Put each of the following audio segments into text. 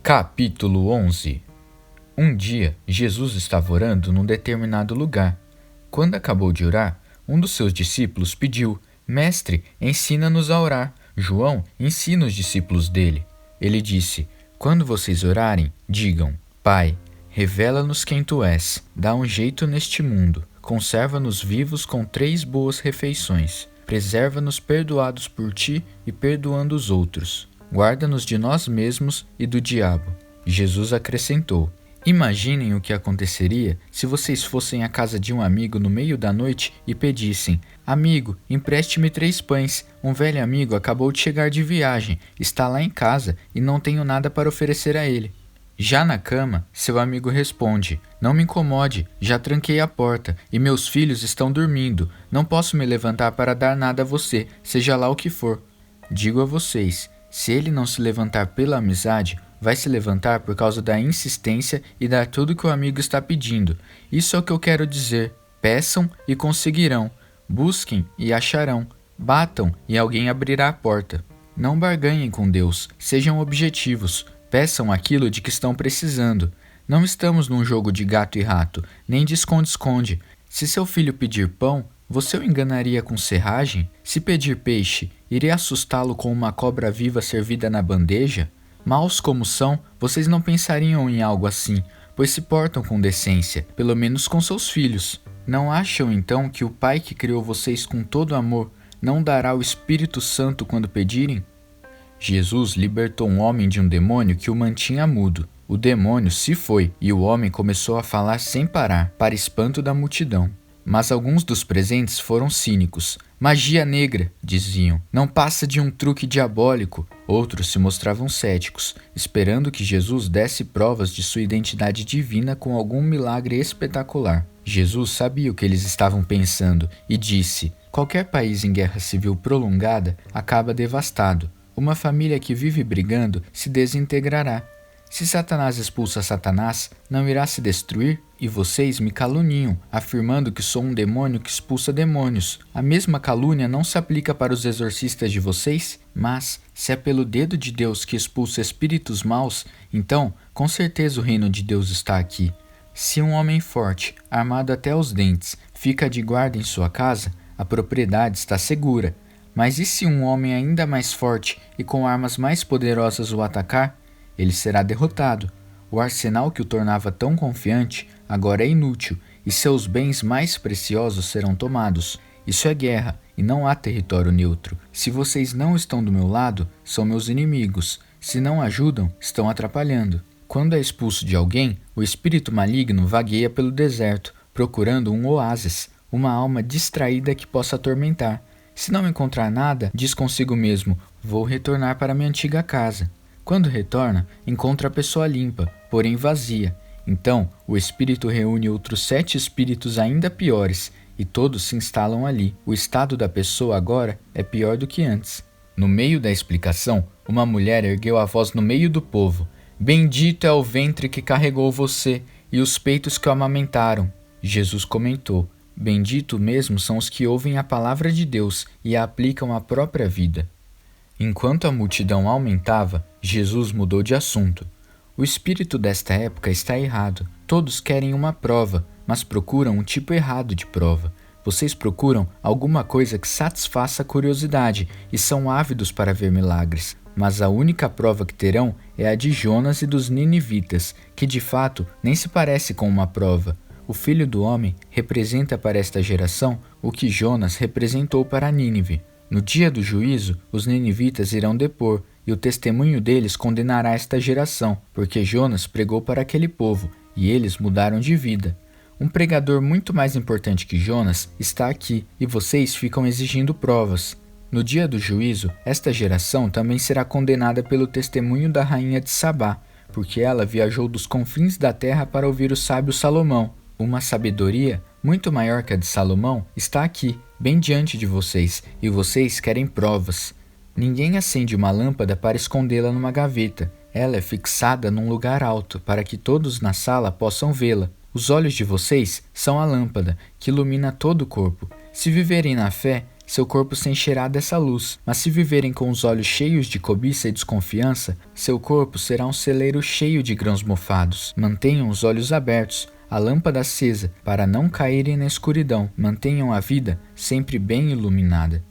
Capítulo 11. Um dia, Jesus estava orando num determinado lugar. Quando acabou de orar, um dos seus discípulos pediu: Mestre, ensina-nos a orar. João ensina os discípulos dele. Ele disse: Quando vocês orarem, digam: Pai, revela-nos quem tu és, dá um jeito neste mundo, conserva-nos vivos com 3 boas refeições, preserva-nos perdoados por ti e perdoando os outros. Guarda-nos de nós mesmos e do diabo. Jesus acrescentou: Imaginem o que aconteceria se vocês fossem à casa de um amigo no meio da noite e pedissem: Amigo, empreste-me 3 pães. Um velho amigo acabou de chegar de viagem, está lá em casa e não tenho nada para oferecer a ele. Já na cama, seu amigo responde: Não me incomode, já tranquei a porta e meus filhos estão dormindo. Não posso me levantar para dar nada a você, seja lá o que for. Digo a vocês, se ele não se levantar pela amizade, vai se levantar por causa da insistência e dar tudo que o amigo está pedindo. Isso é o que eu quero dizer. Peçam e conseguirão. Busquem e acharão. Batam e alguém abrirá a porta. Não barganhem com Deus. Sejam objetivos. Peçam aquilo de que estão precisando. Não estamos num jogo de gato e rato, nem de esconde-esconde. Se seu filho pedir pão, você o enganaria com serragem? Se pedir peixe, iria assustá-lo com uma cobra viva servida na bandeja? Maus como são, vocês não pensariam em algo assim, pois se portam com decência, pelo menos com seus filhos. Não acham então que o Pai que criou vocês com todo amor não dará o Espírito Santo quando pedirem? Jesus libertou um homem de um demônio que o mantinha mudo. O demônio se foi e o homem começou a falar sem parar, para espanto da multidão. Mas alguns dos presentes foram cínicos. Magia negra, diziam, não passa de um truque diabólico. Outros se mostravam céticos, esperando que Jesus desse provas de sua identidade divina com algum milagre espetacular. Jesus sabia o que eles estavam pensando e disse: Qualquer país em guerra civil prolongada acaba devastado. Uma família que vive brigando se desintegrará. Se Satanás expulsa Satanás, não irá se destruir? E vocês me caluniam, afirmando que sou um demônio que expulsa demônios. A mesma calúnia não se aplica para os exorcistas de vocês? Mas, se é pelo dedo de Deus que expulsa espíritos maus, então, com certeza o reino de Deus está aqui. Se um homem forte, armado até os dentes, fica de guarda em sua casa, a propriedade está segura. Mas e se um homem ainda mais forte e com armas mais poderosas o atacar? Ele será derrotado. O arsenal que o tornava tão confiante agora é inútil e seus bens mais preciosos serão tomados. Isso é guerra e não há território neutro. Se vocês não estão do meu lado, são meus inimigos. Se não ajudam, estão atrapalhando. Quando é expulso de alguém, o espírito maligno vagueia pelo deserto, procurando um oásis, uma alma distraída que possa atormentar. Se não encontrar nada, diz consigo mesmo: vou retornar para minha antiga casa. Quando retorna, encontra a pessoa limpa, porém vazia. Então, o espírito reúne outros 7 espíritos ainda piores, e todos se instalam ali. O estado da pessoa agora é pior do que antes. No meio da explicação, uma mulher ergueu a voz no meio do povo: Bendito é o ventre que carregou você, e os peitos que o amamentaram. Jesus comentou: Bendito mesmo são os que ouvem a palavra de Deus e a aplicam à própria vida. Enquanto a multidão aumentava, Jesus mudou de assunto. O espírito desta época está errado. Todos querem uma prova, mas procuram um tipo errado de prova. Vocês procuram alguma coisa que satisfaça a curiosidade e são ávidos para ver milagres. Mas a única prova que terão é a de Jonas e dos ninivitas, que de fato nem se parece com uma prova. O Filho do Homem representa para esta geração o que Jonas representou para Nínive. No dia do juízo, os ninivitas irão depor, e o testemunho deles condenará esta geração, porque Jonas pregou para aquele povo, e eles mudaram de vida. Um pregador muito mais importante que Jonas está aqui, e vocês ficam exigindo provas. No dia do juízo, esta geração também será condenada pelo testemunho da rainha de Sabá, porque ela viajou dos confins da terra para ouvir o sábio Salomão. Uma sabedoria muito maior que a de Salomão está aqui, bem diante de vocês, e vocês querem provas. Ninguém acende uma lâmpada para escondê-la numa gaveta. Ela é fixada num lugar alto, para que todos na sala possam vê-la. Os olhos de vocês são a lâmpada, que ilumina todo o corpo. Se viverem na fé, seu corpo se encherá dessa luz. Mas se viverem com os olhos cheios de cobiça e desconfiança, seu corpo será um celeiro cheio de grãos mofados. Mantenham os olhos abertos, a lâmpada acesa, para não caírem na escuridão. Mantenham a vida sempre bem iluminada.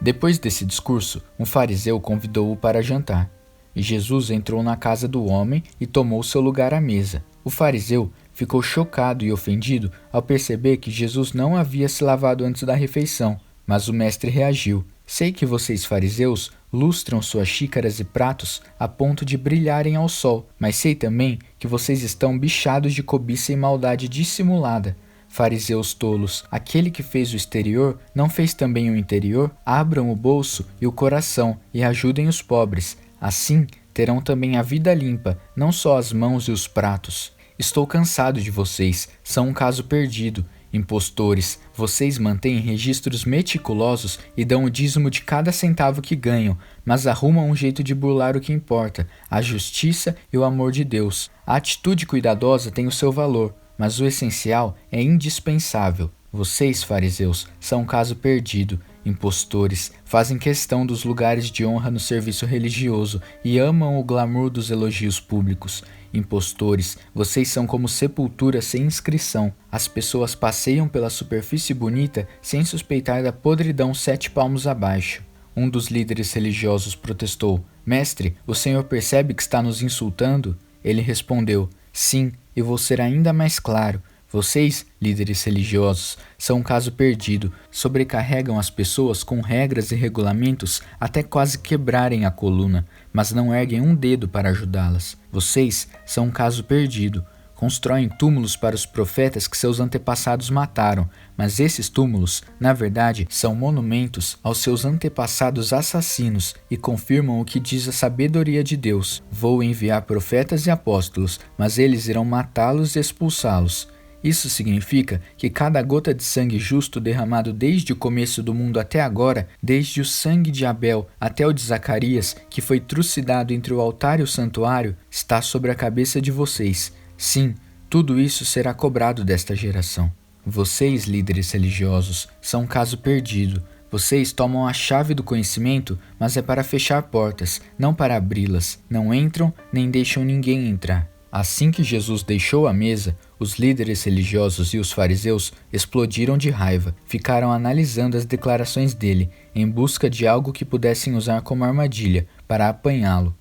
Depois desse discurso, um fariseu convidou-o para jantar. E Jesus entrou na casa do homem e tomou seu lugar à mesa. O fariseu ficou chocado e ofendido ao perceber que Jesus não havia se lavado antes da refeição, mas o mestre reagiu: sei que vocês fariseus lustram suas xícaras e pratos a ponto de brilharem ao sol, mas sei também que vocês estão bichados de cobiça e maldade dissimulada. Fariseus tolos, aquele que fez o exterior não fez também o interior? Abram o bolso e o coração e ajudem os pobres. Assim terão também a vida limpa, não só as mãos e os pratos. Estou cansado de vocês, são um caso perdido. Impostores, vocês mantêm registros meticulosos e dão o dízimo de cada centavo que ganham, mas arrumam um jeito de burlar o que importa, a justiça e o amor de Deus. A atitude cuidadosa tem o seu valor, mas o essencial é indispensável. Vocês, fariseus, são um caso perdido. Impostores, fazem questão dos lugares de honra no serviço religioso e amam o glamour dos elogios públicos. Impostores, vocês são como sepultura sem inscrição. As pessoas passeiam pela superfície bonita sem suspeitar da podridão 7 palmos abaixo. Um dos líderes religiosos protestou: Mestre, o senhor percebe que está nos insultando? Ele respondeu: Sim, e vou ser ainda mais claro. Vocês, líderes religiosos, são um caso perdido, sobrecarregam as pessoas com regras e regulamentos até quase quebrarem a coluna, mas não erguem um dedo para ajudá-las. Vocês são um caso perdido, constroem túmulos para os profetas que seus antepassados mataram, mas esses túmulos, na verdade, são monumentos aos seus antepassados assassinos e confirmam o que diz a sabedoria de Deus. Vou enviar profetas e apóstolos, mas eles irão matá-los e expulsá-los. Isso significa que cada gota de sangue justo derramado desde o começo do mundo até agora, desde o sangue de Abel até o de Zacarias, que foi trucidado entre o altar e o santuário, está sobre a cabeça de vocês. Sim, tudo isso será cobrado desta geração. Vocês, líderes religiosos, são um caso perdido. Vocês tomam a chave do conhecimento, mas é para fechar portas, não para abri-las. Não entram, nem deixam ninguém entrar. Assim que Jesus deixou a mesa, os líderes religiosos e os fariseus explodiram de raiva, ficaram analisando as declarações dele, em busca de algo que pudessem usar como armadilha para apanhá-lo.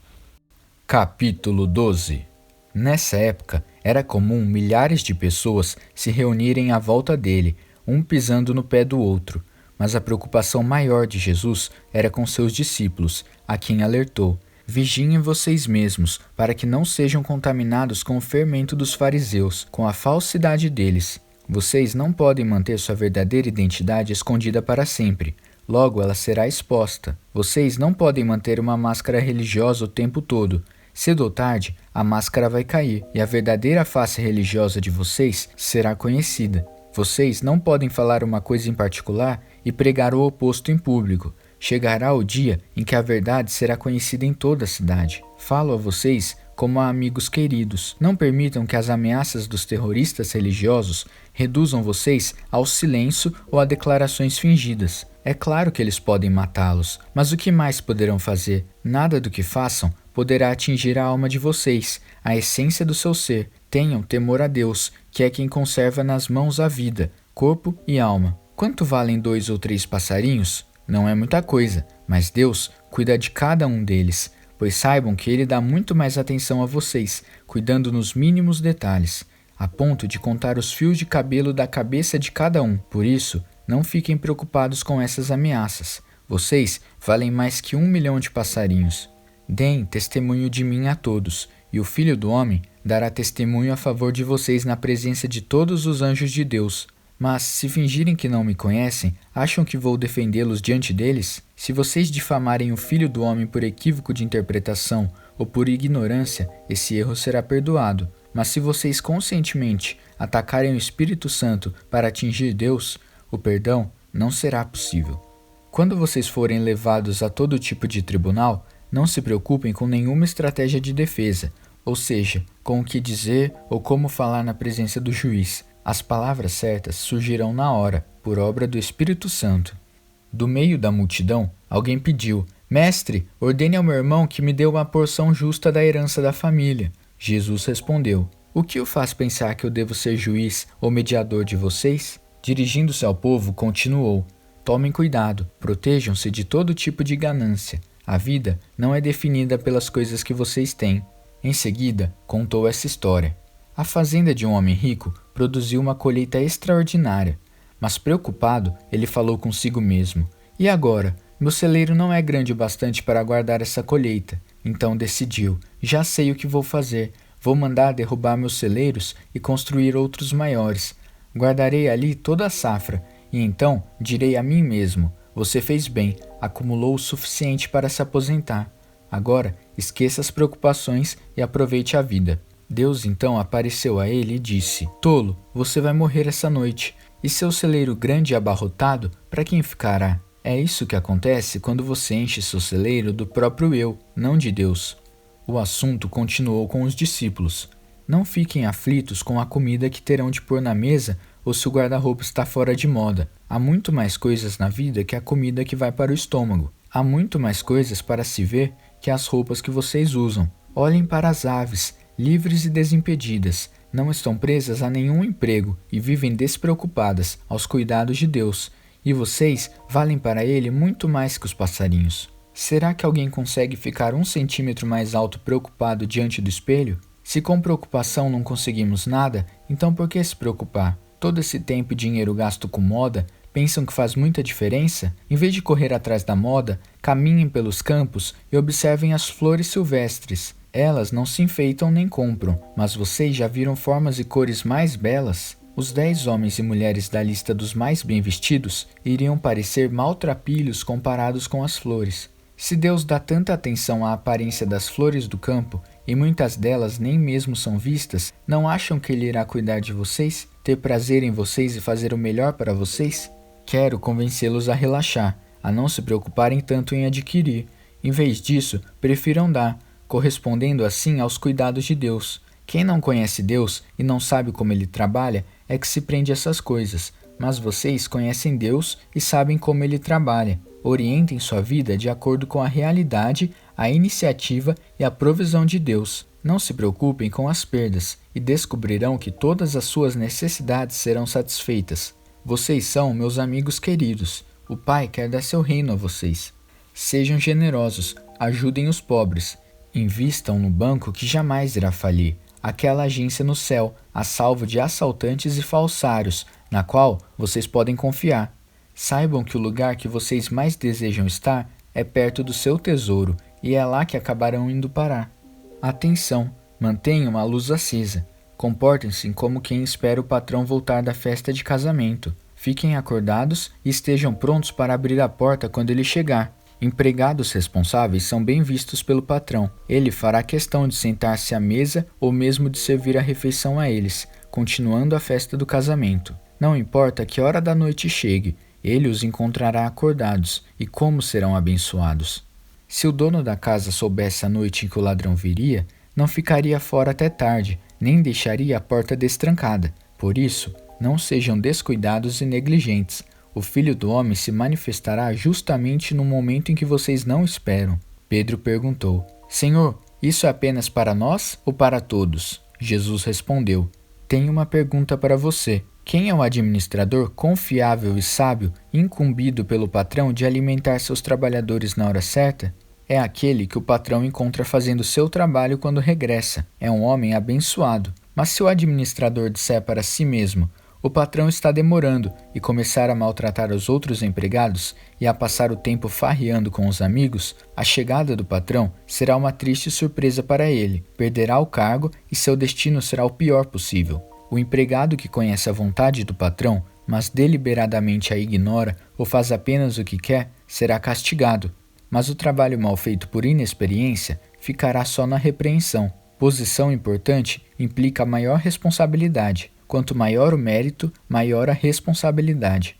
Capítulo 12. Nessa época, era comum milhares de pessoas se reunirem à volta dele, um pisando no pé do outro. Mas a preocupação maior de Jesus era com seus discípulos, a quem alertou: vigiem vocês mesmos, para que não sejam contaminados com o fermento dos fariseus, com a falsidade deles. Vocês não podem manter sua verdadeira identidade escondida para sempre. Logo, ela será exposta. Vocês não podem manter uma máscara religiosa o tempo todo. Cedo ou tarde, a máscara vai cair e a verdadeira face religiosa de vocês será conhecida. Vocês não podem falar uma coisa em particular e pregar o oposto em público. Chegará o dia em que a verdade será conhecida em toda a cidade. Falo a vocês como a amigos queridos. Não permitam que as ameaças dos terroristas religiosos reduzam vocês ao silêncio ou a declarações fingidas. É claro que eles podem matá-los, mas o que mais poderão fazer? Nada do que façam poderá atingir a alma de vocês, a essência do seu ser. Tenham temor a Deus, que é quem conserva nas mãos a vida, corpo e alma. Quanto valem 2 ou 3 passarinhos? Não é muita coisa, mas Deus cuida de cada um deles, pois saibam que Ele dá muito mais atenção a vocês, cuidando nos mínimos detalhes, a ponto de contar os fios de cabelo da cabeça de cada um. Por isso, não fiquem preocupados com essas ameaças. Vocês valem mais que 1 milhão de passarinhos. Deem testemunho de mim a todos, e o Filho do Homem dará testemunho a favor de vocês na presença de todos os anjos de Deus. Mas, se fingirem que não me conhecem, acham que vou defendê-los diante deles? Se vocês difamarem o Filho do Homem por equívoco de interpretação ou por ignorância, esse erro será perdoado. Mas se vocês conscientemente atacarem o Espírito Santo para atingir Deus, o perdão não será possível. Quando vocês forem levados a todo tipo de tribunal, não se preocupem com nenhuma estratégia de defesa, ou seja, com o que dizer ou como falar na presença do juiz. As palavras certas surgirão na hora, por obra do Espírito Santo. Do meio da multidão, alguém pediu: Mestre, ordene ao meu irmão que me dê uma porção justa da herança da família. Jesus respondeu: O que o faz pensar que eu devo ser juiz ou mediador de vocês? Dirigindo-se ao povo, continuou: Tomem cuidado, protejam-se de todo tipo de ganância. A vida não é definida pelas coisas que vocês têm. Em seguida, contou essa história. A fazenda de um homem rico produziu uma colheita extraordinária. Mas preocupado, ele falou consigo mesmo: E agora? Meu celeiro não é grande o bastante para guardar essa colheita. Então decidiu: Já sei o que vou fazer. Vou mandar derrubar meus celeiros e construir outros maiores. Guardarei ali toda a safra, e então direi a mim mesmo: Você fez bem, acumulou o suficiente para se aposentar. Agora esqueça as preocupações e aproveite a vida. Deus então apareceu a ele e disse: Tolo, você vai morrer essa noite. E seu celeiro grande e abarrotado, para quem ficará? É isso que acontece quando você enche seu celeiro do próprio eu, não de Deus. O assunto continuou com os discípulos. Não fiquem aflitos com a comida que terão de pôr na mesa ou se o guarda-roupa está fora de moda. Há muito mais coisas na vida que a comida que vai para o estômago. Há muito mais coisas para se ver que as roupas que vocês usam. Olhem para as aves, livres e desimpedidas. Não estão presas a nenhum emprego e vivem despreocupadas aos cuidados de Deus. E vocês valem para Ele muito mais que os passarinhos. Será que alguém consegue ficar 1 centímetro mais alto preocupado diante do espelho? Se com preocupação não conseguimos nada, então por que se preocupar? Todo esse tempo e dinheiro gasto com moda, pensam que faz muita diferença? Em vez de correr atrás da moda, caminhem pelos campos e observem as flores silvestres. Elas não se enfeitam nem compram, mas vocês já viram formas e cores mais belas? Os 10 homens e mulheres da lista dos mais bem vestidos iriam parecer maltrapilhos comparados com as flores. Se Deus dá tanta atenção à aparência das flores do campo, e muitas delas nem mesmo são vistas, não acham que Ele irá cuidar de vocês, ter prazer em vocês e fazer o melhor para vocês? Quero convencê-los a relaxar, a não se preocuparem tanto em adquirir. Em vez disso, prefiram dar, correspondendo assim aos cuidados de Deus. Quem não conhece Deus e não sabe como Ele trabalha é que se prende a essas coisas, mas vocês conhecem Deus e sabem como Ele trabalha. Orientem sua vida de acordo com a realidade, a iniciativa e a provisão de Deus. Não se preocupem com as perdas e descobrirão que todas as suas necessidades serão satisfeitas. Vocês são meus amigos queridos. O Pai quer dar seu reino a vocês. Sejam generosos, ajudem os pobres. Invistam no banco que jamais irá falir, aquela agência no céu, a salvo de assaltantes e falsários, na qual vocês podem confiar. Saibam que o lugar que vocês mais desejam estar é perto do seu tesouro, e é lá que acabarão indo parar. Atenção, mantenham a luz acesa. Comportem-se como quem espera o patrão voltar da festa de casamento. Fiquem acordados e estejam prontos para abrir a porta quando ele chegar. Empregados responsáveis são bem vistos pelo patrão. Ele fará questão de sentar-se à mesa ou mesmo de servir a refeição a eles, continuando a festa do casamento. Não importa que hora da noite chegue, ele os encontrará acordados, e como serão abençoados. Se o dono da casa soubesse a noite em que o ladrão viria, não ficaria fora até tarde, nem deixaria a porta destrancada. Por isso, não sejam descuidados e negligentes. O Filho do Homem se manifestará justamente no momento em que vocês não esperam. Pedro perguntou: Senhor, isso é apenas para nós ou para todos? Jesus respondeu: Tenho uma pergunta para você. Quem é o administrador confiável e sábio, incumbido pelo patrão de alimentar seus trabalhadores na hora certa? É aquele que o patrão encontra fazendo seu trabalho quando regressa. É um homem abençoado. Mas se o administrador disser para si mesmo: o patrão está demorando, e começar a maltratar os outros empregados e a passar o tempo farreando com os amigos, a chegada do patrão será uma triste surpresa para ele. Perderá o cargo e seu destino será o pior possível. O empregado que conhece a vontade do patrão, mas deliberadamente a ignora ou faz apenas o que quer, será castigado. Mas o trabalho mal feito por inexperiência ficará só na repreensão. Posição importante implica maior responsabilidade. Quanto maior o mérito, maior a responsabilidade.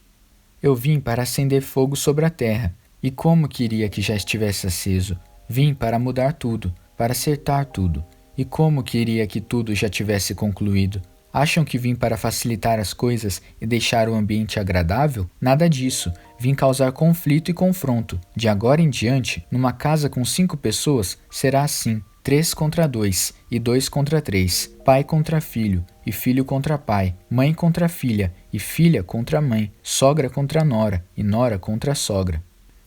Eu vim para acender fogo sobre a terra, e como queria que já estivesse aceso. Vim para mudar tudo, para acertar tudo, e como queria que tudo já tivesse concluído. Acham que vim para facilitar as coisas e deixar o ambiente agradável? Nada disso. Vim causar conflito e confronto. De agora em diante, numa casa com 5 pessoas, será assim: 3 contra 2 e 2 contra 3, pai contra filho e filho contra pai, mãe contra filha e filha contra mãe, sogra contra nora e nora contra sogra.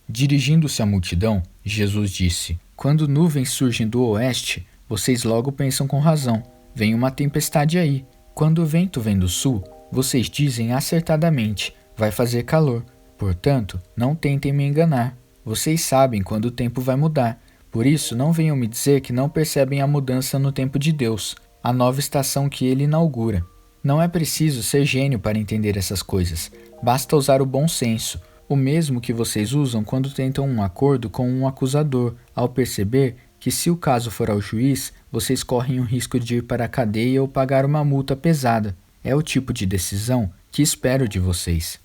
Dirigindo-se à multidão, Jesus disse: Quando nuvens surgem do oeste, vocês logo pensam com razão: vem uma tempestade aí. Quando o vento vem do sul, vocês dizem acertadamente: vai fazer calor. Portanto, não tentem me enganar. Vocês sabem quando o tempo vai mudar. Por isso, não venham me dizer que não percebem a mudança no tempo de Deus, a nova estação que Ele inaugura. Não é preciso ser gênio para entender essas coisas. Basta usar o bom senso, o mesmo que vocês usam quando tentam um acordo com um acusador, ao perceber que, se o caso for ao juiz, vocês correm o risco de ir para a cadeia ou pagar uma multa pesada. É o tipo de decisão que espero de vocês.